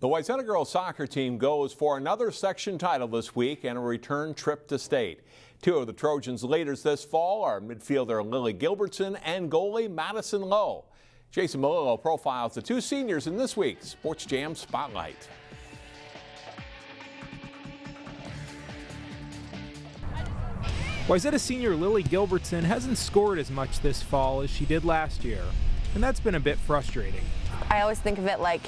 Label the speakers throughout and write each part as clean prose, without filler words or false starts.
Speaker 1: The Wayzata girls soccer team goes for another section title this week and a return trip to state. Two of the Trojans' leaders this fall are midfielder Lily Gilbertson and goalie Madison Lowe. Jason Melillo profiles the two seniors in this week's Sports Jam Spotlight.
Speaker 2: Wayzata senior Lily Gilbertson hasn't scored as much this fall as she did last year, and that's been a bit frustrating.
Speaker 3: I always think of it like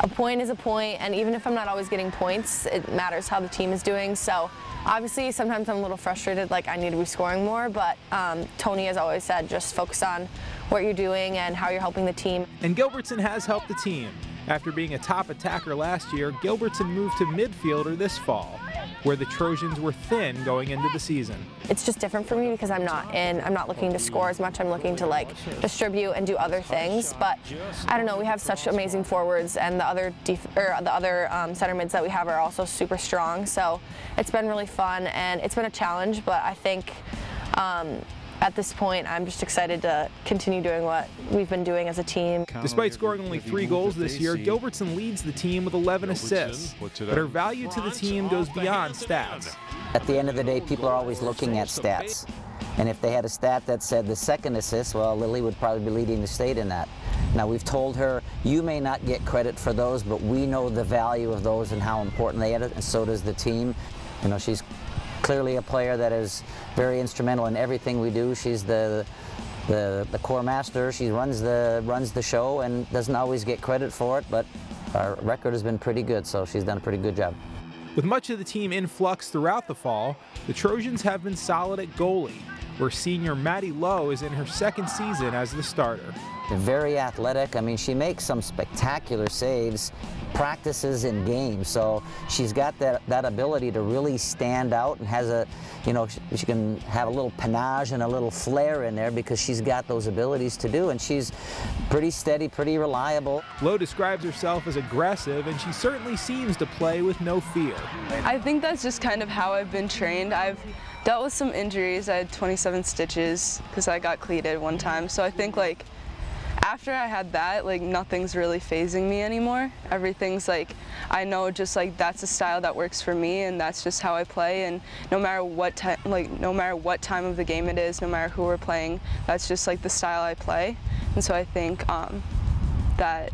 Speaker 3: a point is a point, and even if I'm not always getting points, it matters how the team is doing. So obviously sometimes I'm a little frustrated, like I need to be scoring more, but Tony has always said just focus on what you're doing and how you're helping the team.
Speaker 2: And Gilbertson has helped the team. After being a top attacker last year, Gilbertson moved to midfielder this fall, where the Trojans were thin going into the season.
Speaker 3: It's just different for me because I'm not looking to score as much. I'm looking to like distribute and do other things. But I don't know, we have such amazing forwards, and the other center mids that we have are also super strong. So it's been really fun, and it's been a challenge, but I think at this point, I'm just excited to continue doing what we've been doing as a team.
Speaker 2: Despite scoring only 3 goals this year, Gilbertson leads the team with 11 assists, but her value to the team goes beyond stats.
Speaker 4: At the end of the day, people are always looking at stats. And if they had a stat that said the second assist, well, Lily would probably be leading the state in that. Now, we've told her, you may not get credit for those, but we know the value of those and how important they are, and so does the team. You know, she's clearly a player that is very instrumental in everything we do. She's the core master. She runs the show and doesn't always get credit for it, but our record has been pretty good, so she's done a pretty good job.
Speaker 2: With much of the team in flux throughout the fall, the Trojans have been solid at goalie, where senior Maddie Lowe is in her second season as the starter.
Speaker 4: Very athletic. I mean, she makes some spectacular saves, practices in games, so she's got that ability to really stand out, and has a, you know, she can have a little panache and a little flair in there because she's got those abilities to do, and she's pretty steady, pretty reliable.
Speaker 2: Lowe describes herself as aggressive, and she certainly seems to play with no fear.
Speaker 5: I think that's just kind of how I've been trained. I've dealt with some injuries. I had 27 stitches because I got cleated one time, so I think like after I had that, like nothing's really fazing me anymore. Everything's like, I know just like that's a style that works for me, and that's just how I play, and no matter what time, no matter what time of the game it is, no matter who we're playing, that's just like the style I play. And so I think that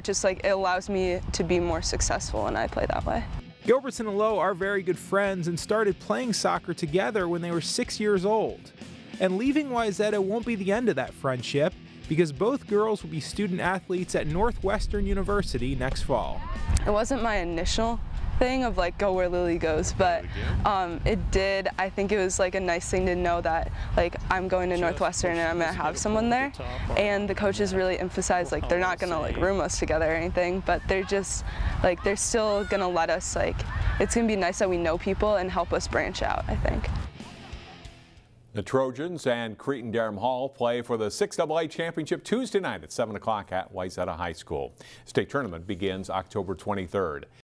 Speaker 5: just like it allows me to be more successful, and I play that way.
Speaker 2: Gilbertson and Lowe are very good friends and started playing soccer together when they were 6 years old. And leaving Wayzata won't be the end of that friendship, because both girls will be student athletes at Northwestern University next fall.
Speaker 5: It wasn't my initial thing of like go where Lily goes, but it did. I think it was like a nice thing to know that like I'm going to Northwestern and I'm gonna have someone there, and the coaches really emphasize like they're not gonna like room us together or anything, but they're just like they're still gonna let us, like it's gonna be nice that we know people and help us branch out, I think.
Speaker 1: The Trojans and Cretin-Derham Hall play for the 6AA Championship Tuesday night at 7 o'clock at Wayzata High School. State tournament begins October 23rd.